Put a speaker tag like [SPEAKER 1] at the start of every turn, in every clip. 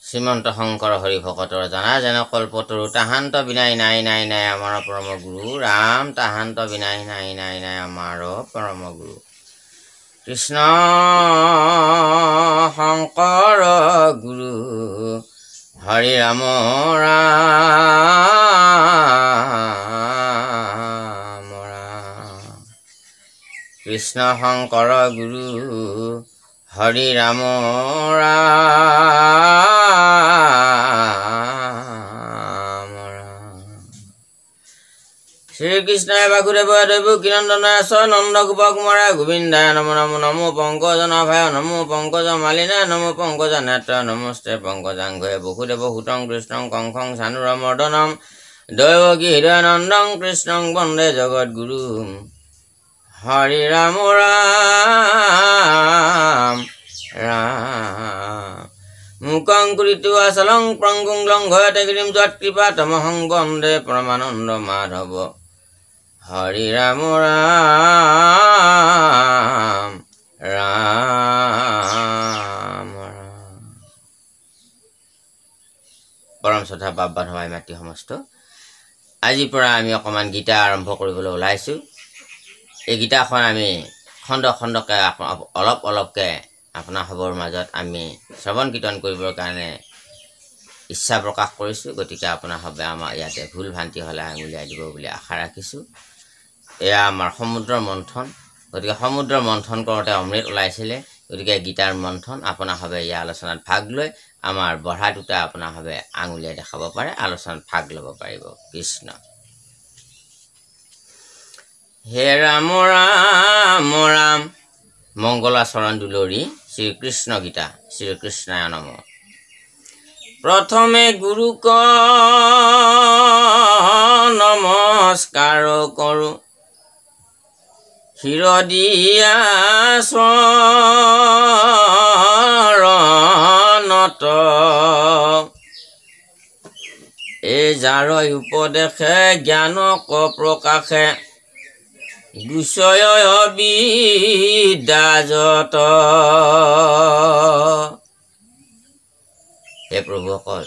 [SPEAKER 1] শ্ৰীমন্ত শংকৰ হৰি ভকতৰ জানা যেন কল্পতৰু তাহান্ত বিনাই নাই নাই নাই আমাৰ পৰম গুৰু ৰাম তাহান্ত বিনাই নাই নাই নাই আমাৰ পৰম গুৰু কৃষ্ণ শংকৰ গুৰু হৰি ৰাম ৰাম ৰাম কৃষ্ণ শংকৰ গুৰু হৰি ৰাম ৰাম শ্ৰীকৃষ্ণায় বাসুদেৱায় দেৱকী নন্দনায় চ নন্দ গোপ কুমাৰায় গোবিন্দায় নমো নমো নমো পংকজ নাভায় নমো পংকজ মালিনায় নমো পংকজ নেত্ৰ নমস্তে পংকজাংঘয়ে বসুদেৱ সুতং কৃষ্ণং কংসং চানুৰমৰ্দনম দৈৱকী হৃদয়ানন্দং কৃষ্ণং বন্দে জগদ্গুৰু হৰি ৰাম ৰাম ৰাম মুকং কুৰিতু আচলং প্ৰংগুং লংঘয়তে গিৰিম যৎকৃপা তমহং বন্দে পৰমানন্দ মাধৱ হৰি ৰাম ৰাম ৰাম পৰম শ্ৰদ্ধা বাবা ধৰ্মাই মাতৃ সমস্ত আজিৰ পৰা আমি অকণমান গীতা আৰম্ভ কৰিবলৈ ওলাইছোঁ। এই গীতাখন আমি খণ্ড খণ্ডকৈ অলপ অলপকৈ আপোনাৰ সবৰ মাজত আমি শ্ৰৱণ কীৰ্তন কৰিবৰ কাৰণে ইচ্ছা প্ৰকাশ কৰিছোঁ। গতিকে আপোনাৰ সবে আমাৰ ইয়াতে ভুল ভ্ৰান্তি হ'লে আঙুলিয়াই দিব বুলি আশা ৰাখিছোঁ। এয়া আমাৰ সমুদ্ৰৰ মন্থন। গতিকে সমুদ্ৰৰ মন্থন কৰোঁতে অমৃত ওলাইছিলে। গতিকে গীতাৰ মন্থন আপোনাৰ সবে এই আলোচনাত ভাগ লৈ আমাৰ বঢ়া দুটা আপোনাৰ সবে আঙুলিয়াই দেখাব পাৰে, আলোচনাত ভাগ ল'ব পাৰিব। কৃষ্ণ হে ৰাম ৰাম ৰাম মংগলাচৰণ দুলৰী শ্ৰীকৃষ্ণ গীতা শ্ৰীকৃষ্ণায় নম। প্ৰথমে গুৰুক নমস্কাৰ কৰোঁ শিৰদিয়া চৰণত এই যাৰ উপদেশে জ্ঞানক প্ৰকাশে গুচয় বিদ্যাজত। হে প্ৰভুসকল,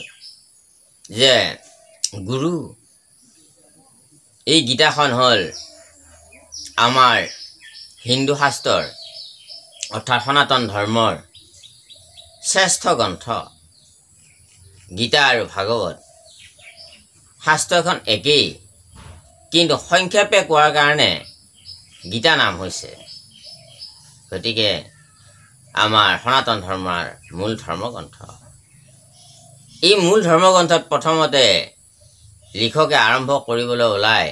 [SPEAKER 1] যে গুৰু এই গীতাখন হ'ল আমাৰ হিন্দু শাস্ত্ৰৰ অৰ্থাৎ সনাতন ধৰ্মৰ শ্ৰেষ্ঠ গ্ৰন্থ। গীতা আৰু ভাগৱত শাস্ত্ৰখন একেই, কিন্তু সংক্ষেপে কোৱাৰ কাৰণে গীতা নাম হৈছে। গতিকে আমাৰ সনাতন ধৰ্মৰ মূল ধৰ্মগ্ৰন্থ। এই মূল ধৰ্মগ্ৰন্থত প্ৰথমতে লিখকে আৰম্ভ কৰিবলৈ ওলাই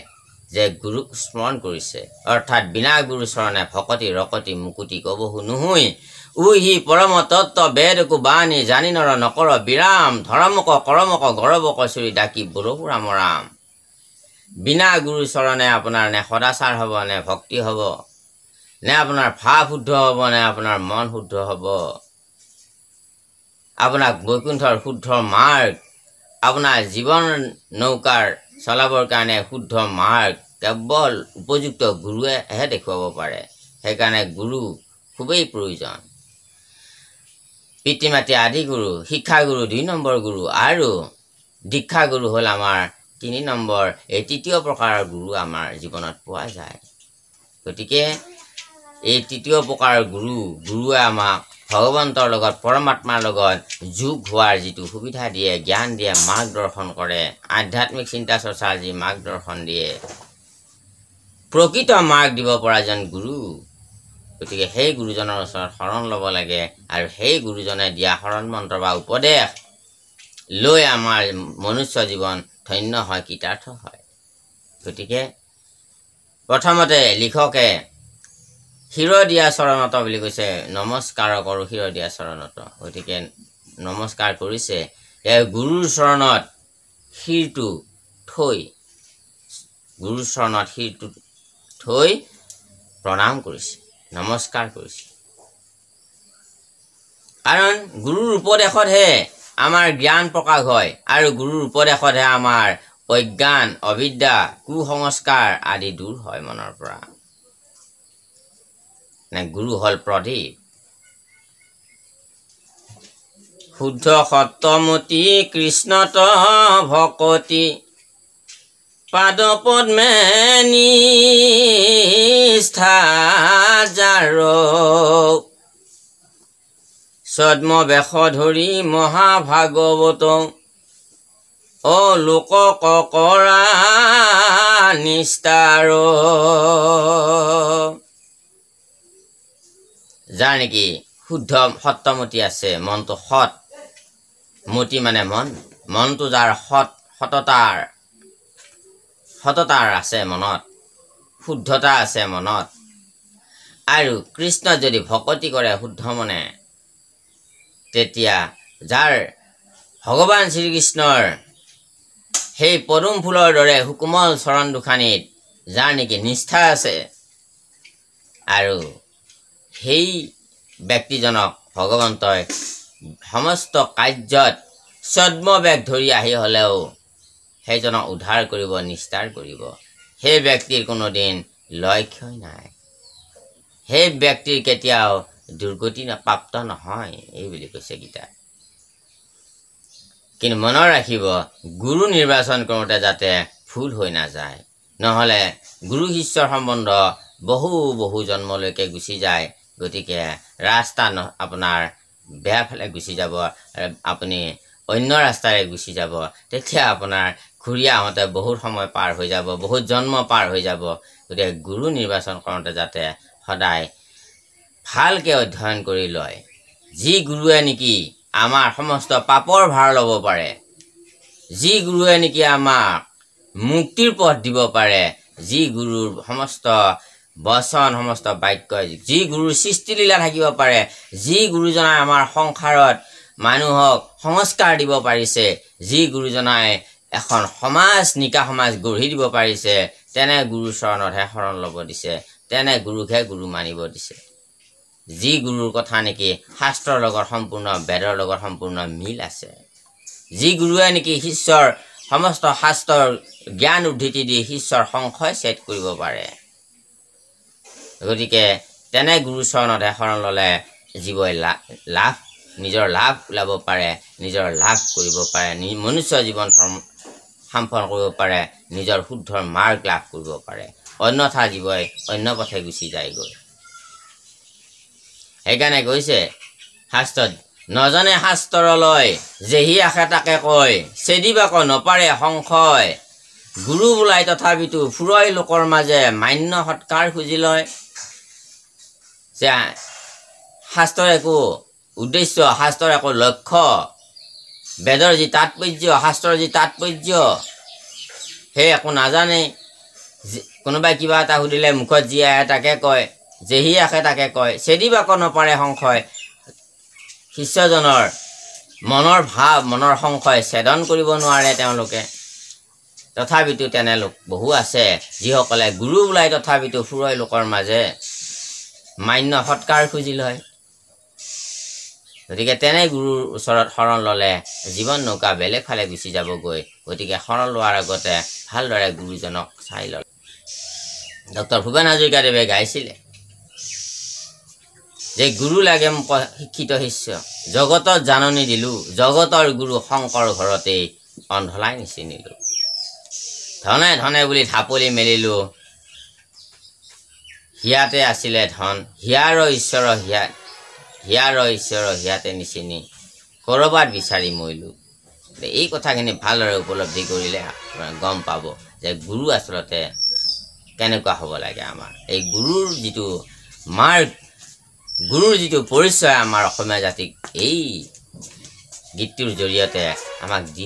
[SPEAKER 1] যে গুৰুক স্মৰণ কৰিছে, অৰ্থাৎ বিনা গুৰু চৰণে ভকতি ৰকতি মুকুতি কবহু নুহুই উহি পৰম তত্ত্ব বেদকো বাণী জানি নৰ নকৰ বিৰাম ধৰ্মক কৰমক গৌৰৱক চুৰি ডাকি বৰহু ৰাম ৰাম। বিনা গুৰু চৰণে আপোনাৰ নে সদাচাৰ হ'ব, নে ভক্তি হ'ব, নে আপোনাৰ ভাৱ শুদ্ধ হ'ব, নে আপোনাৰ মন শুদ্ধ হ'ব, আপোনাক বৈকুণ্ঠৰ শুদ্ধ মাৰ্গ, আপোনাৰ জীৱন নৌকাৰ চলাবৰ কাৰণে শুদ্ধ মাৰ্গ কেৱল উপযুক্ত গুৰুৱেহে দেখুৱাব পাৰে। সেইকাৰণে গুৰু খুবেই প্ৰয়োজন। পিতৃ মাতৃ আদি গুৰু, শিক্ষাগুৰু 2 নম্বৰ গুৰু, আৰু দীক্ষাগুৰু হ'ল আমাৰ 3 নম্বৰ। এই তৃতীয় প্ৰকাৰৰ গুৰু আমাৰ জীৱনত পোৱা যায়। গতিকে এই তৃতীয় প্ৰকাৰৰ গুৰুৱে আমাক ভগৱন্তৰ লগত পৰমাত্মাৰ লগত যোগ হোৱাৰ যিটো সুবিধা দিয়ে, জ্ঞান দিয়ে, মাৰ্গদৰ্শন কৰে, আধ্যাত্মিক চিন্তা চৰ্চাৰ যি মাৰ্গদৰ্শন দিয়ে, প্ৰকৃত মাৰ্গ দিব পৰা যেন গুৰু। গতিকে সেই গুৰুজনৰ ওচৰত শৰণ ল'ব লাগে, আৰু সেই গুৰুজনে দিয়া শৰণ মন্ত্ৰ বা উপদেশ লৈ আমাৰ মনুষ্য জীৱন ধন্য হয়, কৃতাৰ্থ হয়। গতিকে প্ৰথমতে লিখকে শিৰদিয়া চৰণত বুলি কৈছে, নমস্কাৰ কৰোঁ শিৰদিয়া চৰণত। গতিকে নমস্কাৰ কৰিছে, গুৰুৰ চৰণত শিৰটো থৈ, গুৰুৰ চৰণত শিৰটো থৈ প্ৰণাম কৰিছে, নমস্কাৰ কৰিছে। কাৰণ গুৰুৰ উপদেশতহে আমাৰ জ্ঞান প্ৰকাশ হয়, আৰু গুৰুৰ উপদেশতহে আমাৰ অজ্ঞান, অবিদ্যা, কুসংস্কাৰ আদি দূৰ হয় মনৰ পৰা। গুৰু হ'ল প্ৰদীপ। শুদ্ধ সত্যমতী কৃষ্ণত ভকতি পাদ পদ্মে নিষ্ঠা যাৰ ছদ্ম বেশ ধৰি মহাভাগৱত লোক কৰা নিষ্ঠাৰ যাৰ নেকি শুদ্ধ সত্যমতী আছে মনটো সৎ মতি মানে মনটো যাৰ সততাৰ আছে মনত শুদ্ধতা আছে মনত আৰু কৃষ্ণ যদি ভকতি কৰে শুদ্ধ মনে তেতিয়া যাৰ ভগৱান শ্ৰীকৃষ্ণৰ সেই পদুম ফুলৰ দৰে সুকোমল চৰণ দুখানিত যাৰ নেকি নিষ্ঠা আছে আৰু সেই ব্যক্তিজনক ভগৱন্তই সমস্ত কাৰ্যত ছদ্মবেশ ধৰি আহি হলেও সেইজনক উদ্ধাৰ কৰিব নিস্তাৰ কৰিব সেই ব্যক্তিৰ কোনোদিন লক্ষ্য নাই সেই ব্যক্তিৰ কেতিয়াও দুৰ্গতি প্ৰাপ্ত নহয় এই বুলি কৈছে গীতা কিন্তু মনত ৰাখিব গুৰু নিৰ্বাচন কৰোঁতে যাতে ভুল হৈ নাযায় নহলে গুৰু শিষ্যৰ সম্বন্ধ বহু জন্মলৈকে গুচি যায় গতিকে ৰাস্তা আপোনাৰ বেয়া ফালে গুচি যাব আপুনি অন্য ৰাস্তাৰে গুচি যাব তেতিয়া আপোনাৰ ঘূৰি আহোঁতে বহুত সময় পাৰ হৈ যাব বহুত জন্ম পাৰ হৈ যাব গতিকে গুৰু নিৰ্বাচন কৰোঁতে যাতে সদায় ভালকৈ অধ্যয়ন কৰি লয় যি গুৰুৱে নেকি আমাৰ সমস্ত পাপৰ ভাৰ ল'ব পাৰে যি গুৰুৱে নেকি আমাক মুক্তিৰ পথ দিব পাৰে যি গুৰুৰ সমস্ত বচন সমস্ত বাক্য যি গুৰুৰ সৃষ্টিলীলা থাকিব পাৰে যি গুৰুজনাই আমাৰ সংসাৰত মানুহক সংস্কাৰ দিব পাৰিছে যি গুৰুজনাই এখন সমাজ নিকা সমাজ গঢ়ি দিব পাৰিছে তেনে গুৰু চৰণতহে শৰণ ল'ব দিছে তেনে গুৰুকহে গুৰু মানিব দিছে যি গুৰুৰ কথা নেকি শাস্ত্ৰৰ লগত সম্পূৰ্ণ বেদৰ লগত সম্পূৰ্ণ মিল আছে যি গুৰুৱে নেকি শিষ্যৰ সমস্ত শাস্ত্ৰৰ জ্ঞান উদ্ধৃতি দি শিষ্যৰ সংশয় ছেদ কৰিব পাৰে গতিকে তেনে গুৰু চৰণতহে শৰণ ল'লে জীৱই লাভ নিজৰ লাভ ওলাব পাৰে নিজৰ লাভ কৰিব পাৰে মনুষ্য জীৱন সম্পন্ন কৰিব পাৰে নিজৰ শুদ্ধৰ মাৰ্গ লাভ কৰিব পাৰে অন্যথা জীৱই অন্য পথে গুচি যায়গৈ সেইকাৰণে কৈছে শাস্ত্ৰত নজনে শাস্ত্ৰলৈ যেহি আশে তাকে কয় চেদিবাক নপাৰে সংশয় গুৰু বোলাই তথাপিতো ফুৰই লোকৰ মাজে মান্য সৎকাৰ খুজি লয় যে শাস্ত্ৰৰ একো উদ্দেশ্য শাস্ত্ৰৰ একো লক্ষ্য বেদৰ যি তাৎপৰ্য শাস্ত্ৰৰ যি তাৎপৰ্য সেই একো নাজানে কোনোবাই কিবা এটা সুধিলে মুখত যি আহে তাকে কয় যেহি আশে তাকে কয় চেদিবাক নপাৰে সংশয় শিষ্যজনৰ মনৰ ভাৱ মনৰ সংশয় ছেদন কৰিব নোৱাৰে তেওঁলোকে তথাপিতো তেনে লোক বহু আছে যিসকলে গুৰু বোলাই তথাপিতো ফুৰই লোকৰ মাজে মান্য সৎকাৰ খুজি লয় গতিকে তেনে গুৰুৰ ওচৰত শৰণ ল'লে জীৱন নৌকা বেলেগ ফালে গুচি যাবগৈ গতিকে শৰণ লোৱাৰ আগতে ভালদৰে গুৰুজনক চাই ল'লে ডক্টৰ ভূপেন হাজৰিকাদেৱে গাইছিলে যে গুৰু লাগে মোক শিক্ষিত শিষ্য জগতত জাননী দিলোঁ জগতৰ গুৰু শংকৰ ঘৰতেই অন্ধলাই নিচিনিলোঁ ধনে ধনে বুলি ঢাপলি মেলিলোঁ হিয়াতে আছিলে ধন হিয়াৰ ঈশ্বৰ হিয়াতে নিচিনি ক'ৰবাত বিচাৰি মৰিলোঁ এই কথাখিনি ভালদৰে উপলব্ধি কৰিলে গম পাব যে গুৰু আচলতে কেনেকুৱা হ'ব লাগে আমাৰ এই গুৰুৰ যিটো মাৰ্গ গুৰুৰ যিটো পৰিচয় আমাৰ অসমীয়া জাতিক এই গীতটোৰ জৰিয়তে আমাক দি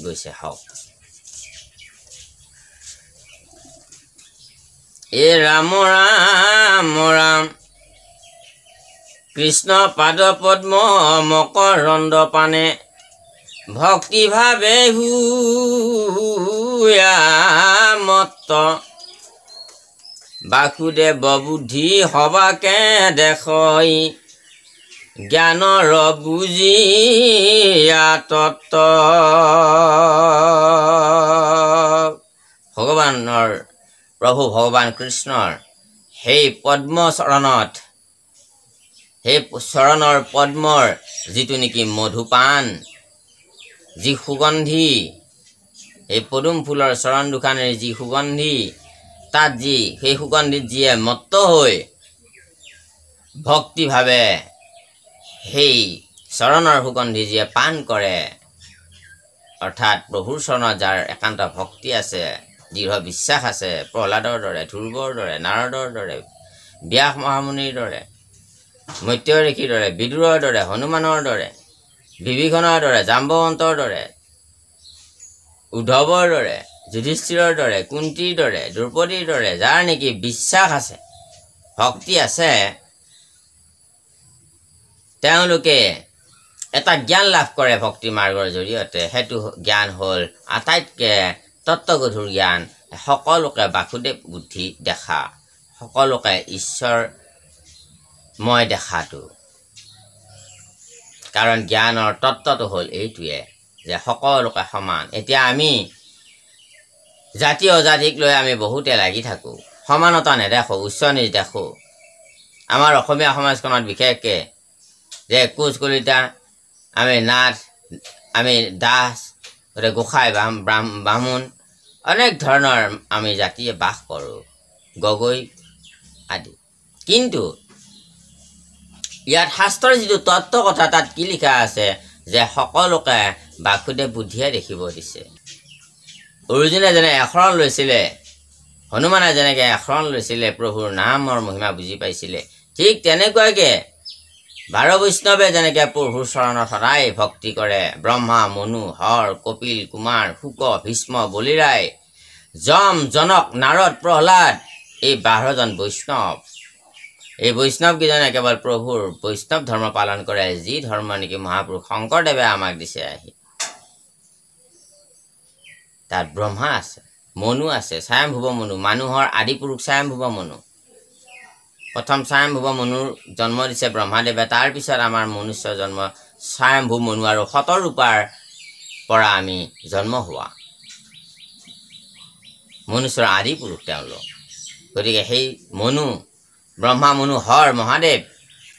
[SPEAKER 1] গৈছে হওক এ ৰাম ৰাম ৰাম কৃষ্ণ পাদ পদ্ম মকৰন্দ পানে ভক্তি ভাৱে হুয়া মত্ত বাসুদেৱ বুদ্ধি সবাকে দেখই জ্ঞানৰ বুজিয়া তত্ত্ব ভগৱানৰ প্ৰভু ভগৱান কৃষ্ণৰ সেই পদ্মচৰণত সেই চৰণৰ পদ্মৰ যিটো নেকি মধুপান যি সুগন্ধি এই পদুম ফুলৰ চৰণ দুখানেৰ যি সুগন্ধি তাত যি সেই সুগন্ধিত যিয়ে মত্ত হৈ ভক্তিভাৱে সেই চৰণৰ সুগন্ধি যিয়ে পান কৰে অৰ্থাৎ প্ৰভুৰ চৰণত যাৰ একান্ত ভক্তি আছে দৃঢ় বিশ্বাস আছে প্ৰহ্লাদৰ দৰে ধ্ৰুৱৰ দৰে নাৰদৰ দৰে ব্যাস মহামুনিৰ দৰে মৈত্ৰেয় ঋষিৰ দৰে বিদুৰৰ দৰে হনুমানৰ দৰে বিভীষণৰ দৰে জাম্বৱন্তৰ দৰে উদ্ধৱৰ দৰে যুধিষ্ঠিৰৰ দৰে কুন্তীৰ দৰে দ্ৰৌপদীৰ দৰে যাৰ নেকি বিশ্বাস আছে ভক্তি আছে তেওঁলোকে এটা জ্ঞান লাভ কৰে ভক্তি মাৰ্গৰ জৰিয়তে সেইটো জ্ঞান হ'ল আটাইতকৈ তত্ত্বগধুৰ জ্ঞান সকলোকে বাসুদেৱ বুদ্ধি দেখা সকলোকে ঈশ্বৰময় দেখাটো কাৰণ জ্ঞানৰ তত্ত্বটো হ'ল এইটোৱে যে সকলোকে সমান এতিয়া আমি জাতি অজাতিক লৈ আমি বহুতে লাগি থাকোঁ সমানতা নেদেখোঁ উচ্চ নিচ দেখোঁ আমাৰ অসমীয়া সমাজখনত বিশেষকৈ যে কোচ কলিতা আমি নাথ আমি দাস গোসাঁই বামুণ অনেক ধৰণৰ আমি জাতিয়ে বাস কৰোঁ গগৈ আদি কিন্তু ইয়াত শাস্ত্ৰৰ যিটো তত্ত্ব কথা তাত কি লিখা আছে যে সকলোকে বাসুদেৱ বুদ্ধিয়ে দেখিব দিছে অৰ্জুনে যেনে এশৰণ লৈছিলে হনুমানে যেনেকৈ এশৰণ লৈছিলে প্ৰভুৰ নামৰ মহিমা বুজি পাইছিলে ঠিক তেনেকুৱাকৈ 12 বৈষ্ণৱে যেনেকৈ প্ৰভুৰ চৰণত সদায় ভক্তি কৰে ব্ৰহ্মা মনু হৰ কপিল কুমাৰ শুক ভীষ্ম বলিৰায় যম জনক নাৰদ প্ৰহ্লাদ এই 12জন বৈষ্ণৱ এই বৈষ্ণৱকেইজনে কেৱল প্ৰভুৰ বৈষ্ণৱ ধৰ্ম পালন কৰে যি ধৰ্ম নেকি মহাপুৰুষ শংকৰদেৱে আমাক দিছে আহি তাত ব্ৰহ্মা আছে মনু আছে স্বয়ম্ভুৱ মনু মানুহৰ আদি পুৰুষ স্বয়ম্ভুৱ মনু প্ৰথম স্বয়ম্ভুৱ মনুৰ জন্ম দিছে ব্ৰহ্মাদেৱে তাৰপিছত আমাৰ মনুষ্য জন্ম স্বয়ম্ভু মনু আৰু শতৰূপাৰ পৰা আমি জন্ম হোৱা মনুষ্যৰ আদি পুৰুষ তেওঁলোক গতিকে সেই মনু ব্ৰহ্মা মনু হৰ মহাদেৱ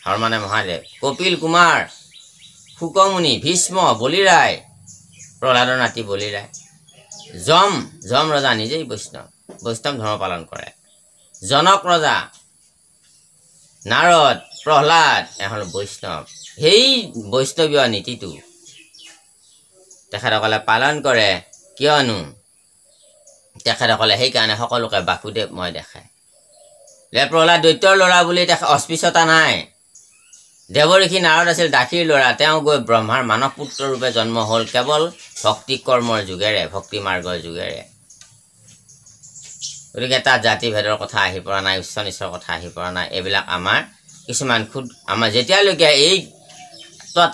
[SPEAKER 1] হৰ মানে মহাদেৱ কপিল কুমাৰ শুকমুনি ভীষ্ম বলিৰায় প্ৰহ্লাদৰ নাতি বলিৰায় যম ৰজা নিজেই বৈষ্ণৱ ধৰ্ম পালন কৰে জনক ৰজা নাৰদ প্ৰহ্লাদ এখন বৈষ্ণৱ সেই বৈষ্ণৱীয় নীতিটো তেখেতসকলে পালন কৰে কিয়নো তেখেতসকলে সেইকাৰণে সকলোকে বাসুদেৱময় দেখায় প্ৰহ্লাদ দৈত্যৰ ল'ৰা বুলি অস্পৃশ্যতা নাই দেৱঋষি নাৰদ আছিল দাসীৰ ল'ৰা তেওঁ গৈ ব্ৰহ্মাৰ মানৱ পুত্ৰ ৰূপে জন্ম হ'ল কেৱল ভক্তি কৰ্মৰ যোগেৰে ভক্তি মাৰ্গৰ যোগেৰে গতিকে তাত জাতি ভেদৰ কথা আহি পৰা নাই উচ্চ নিচৰ কথা আহি পৰা নাই এইবিলাক আমাৰ কিছুমান আমাৰ যেতিয়ালৈকে এই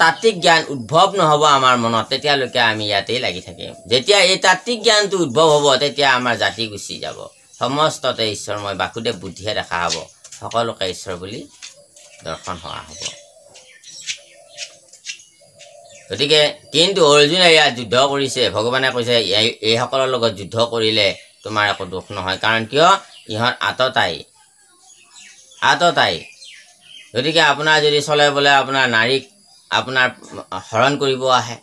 [SPEAKER 1] তাত্ত্বিক জ্ঞান উদ্ভৱ নহ'ব আমাৰ মনত তেতিয়ালৈকে আমি ইয়াতেই লাগি থাকিম যেতিয়া এই তাত্ত্বিক জ্ঞানটো উদ্ভৱ হ'ব তেতিয়া আমাৰ জাতি গুচি যাব সমস্ততে ঈশ্বৰময় বাসুদেৱ বুদ্ধিয়ে দেখা হ'ব সকলোকে ঈশ্বৰ বুলি দৰ্শন হোৱা হ'ব গতিকে কিন্তু অৰ্জুনে ইয়াত যুদ্ধ কৰিছে ভগৱানে কৈছে এইসকলৰ লগত যুদ্ধ কৰিলে তোমাৰ একো দুখ নহয় কাৰণ কিয় ইহঁত আততাই গতিকে আপোনাৰ যদি চলে বোলে আপোনাৰ নাৰীক আপোনাৰ হৰণ কৰিব আহে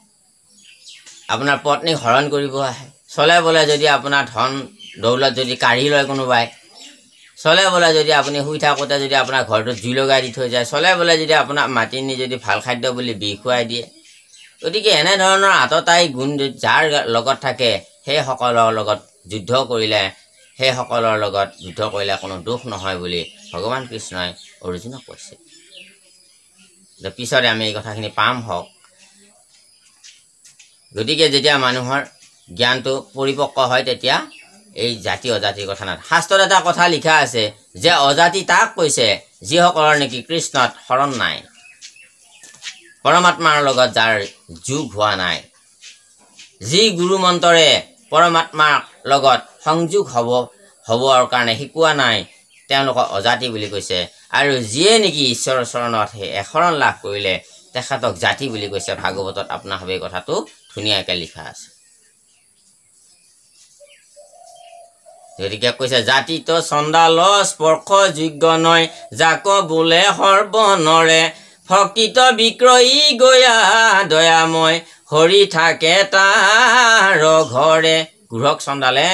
[SPEAKER 1] আপোনাৰ পত্নীক হৰণ কৰিব আহে চলে বোলে যদি আপোনাৰ ধন দৌলত যদি কাঢ়ি লয় কোনোবাই চলে বোলে যদি আপুনি শুই থাকোঁতে যদি আপোনাৰ ঘৰটোত জুই লগাই দি থৈ যায় চলে বোলে যদি আপোনাক মাতি নি যদি ভাল খাদ্য বুলি বিষ খুৱাই দিয়ে গতিকে এনেধৰণৰ আততাই গুণ যাৰ লগত থাকে সেইসকলৰ লগত যুদ্ধ কৰিলে কোনো দুখ নহয় বুলি ভগৱান কৃষ্ণই অৰ্জুনক কৈছে পিছতে আমি এই কথাখিনি পাম হওক গতিকে যেতিয়া মানুহৰ জ্ঞানটো পৰিপক্ক হয় তেতিয়া এই জাতি অজাতিৰ কথা নাই শাস্ত্ৰত এটা কথা লিখা আছে যে অজাতি তাক কৈছে যিসকলৰ নেকি কৃষ্ণত শৰণ নাই পৰমাত্মাৰ লগত যাৰ যোগ হোৱা নাই যি গুৰু মন্ত্ৰৰে পৰমাত্মাৰ লগত সংযোগ হ'বৰ কাৰণে শিকোৱা নাই তেওঁলোকক অজাতি বুলি কৈছে আৰু যিয়ে নেকি ঈশ্বৰৰ চৰণত এশৰণ লাভ কৰিলে তেখেতক জাতি বুলি কৈছে ভাগৱতত আপোনাৰ এই কথাটো ধুনীয়াকৈ লিখা আছে গতিকে কৈছে জাতিটো চণ্ডাল স্পৰ্শ যোগ্য নয় যাক বোলে সৰ্বনৰে ভক্তিত বিক্ৰয়ী গয়া দয়াময় হৰি থাকে তাৰ ঘৰে। গুৰক চণ্ডালে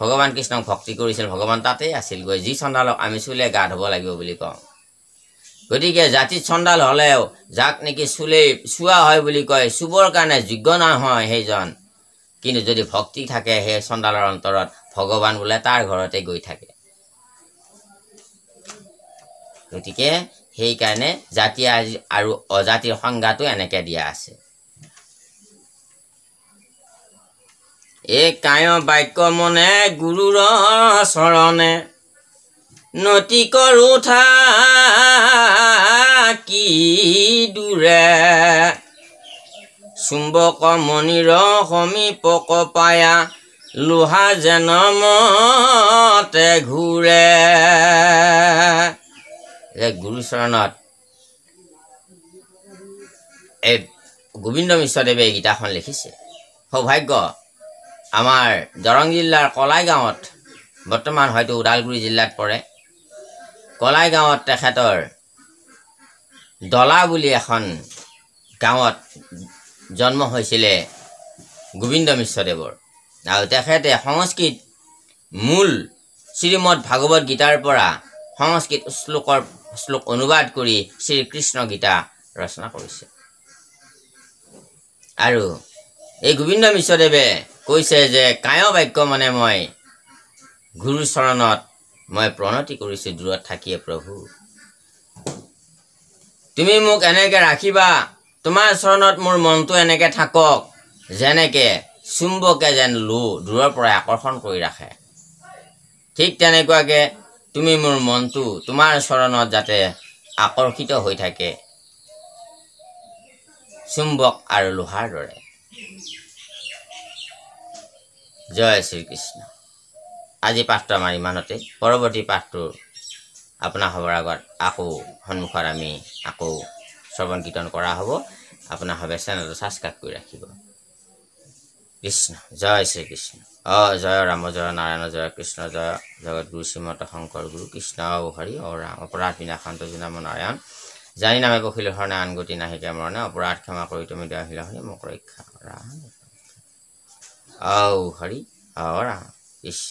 [SPEAKER 1] ভগৱান কৃষ্ণক ভক্তি কৰিছিল, ভগৱান তাতেই আছিল গৈ, যি চণ্ডালক আমি চুলে গা ধুব লাগিব বুলি কওঁ। গতিকে জাতিত চণ্ডাল হ'লেও যাক নেকি চুলেই চুৱা হয় বুলি কয়, চুবৰ কাৰণে যোগ্য নহয় সেইজন, কিন্তু যদি ভক্তি থাকে সেই চণ্ডালৰ অন্তৰত ভগৱান বোলে তাৰ ঘৰতে গৈ থাকে। গতিকে সেইকাৰণে জাতি আৰু অজাতিৰ সংজ্ঞাটো এনেকে দিয়া আছে। এই কায় বাক্য মনে গুৰুৰ চৰণে নতি কৰো কি দূৰে চুম্বক মণিৰ সমীপক পায়া লোহা যেন মতে ঘূৰে। গুৰুচৰণত এই গোবিন্দ মিশ্ৰদেৱে এই গীতাখন লিখিছে। সৌভাগ্য আমাৰ দৰং জিলাৰ কলাই গাঁৱত, বৰ্তমান হয়তো ওদালগুৰি জিলাত পৰে, কলাই গাঁৱত তেখেতৰ দলা বুলি এখন গাঁৱত জন্ম হৈছিলে গোবিন্দ মিশ্ৰদেৱৰ। আৰু তেখেতে সংস্কৃত মূল শ্ৰীমদ ভাগৱত গীতাৰ পৰা সংস্কৃত শ্লোক অনুবাদ কৰি শ্ৰীকৃষ্ণ গীতা ৰচনা কৰিছে। আৰু এই গোবিন্দ মিশ্ৰদেৱে কৈছে যে কায় বাক্য মানে মই গুৰু চৰণত মই প্ৰণতি কৰিছোঁ দূৰত থাকিয়ে প্ৰভু, তুমি মোক এনেকে ৰাখিবা, তোমাৰ চৰণত মোৰ মনটো এনেকে থাকক যেনেকে চুম্বকে যেন দূৰৰ পৰা আকৰ্ষণ কৰি ৰাখে, ঠিক তেনেকুৱাকে তুমি মোৰ মনটো তোমাৰ চৰণত যাতে আকৰ্ষিত হৈ থাকে চুম্বক আৰু লোহাৰ দৰে। জয় শ্ৰীকৃষ্ণ। আজি পাঠটো আমাৰ ইমানতে। পৰৱৰ্তী পাঠটো আপোনাৰ সবৰ আগত আকৌ সন্মুখত আমি আকৌ শ্ৰৱণ কীৰ্তন কৰা হ'ব। আপোনাৰ সবে চেনেলটো ছাবস্ক্ৰাইব কৰি ৰাখিব। কৃষ্ণ জয় শ্ৰীকৃষ্ণ। জয় ৰাম জয় নাৰায়ণ জয় কৃষ্ণ জয় জগতগুৰু শ্ৰীমত শংকৰ গুৰু কৃষ্ণ হৰি ৰাম। অপৰাধ বিনাশান্ত নাম নাৰায়ণ জানি নামে পখিলে হৰণে আনগতি নাহিকে মৰণে অপৰাধ ক্ষমা কৰি তুমি দিয়া হিলা শুনি মোক ৰক্ষা ৰাম। হৰি ৰাম কৃষ্ণ।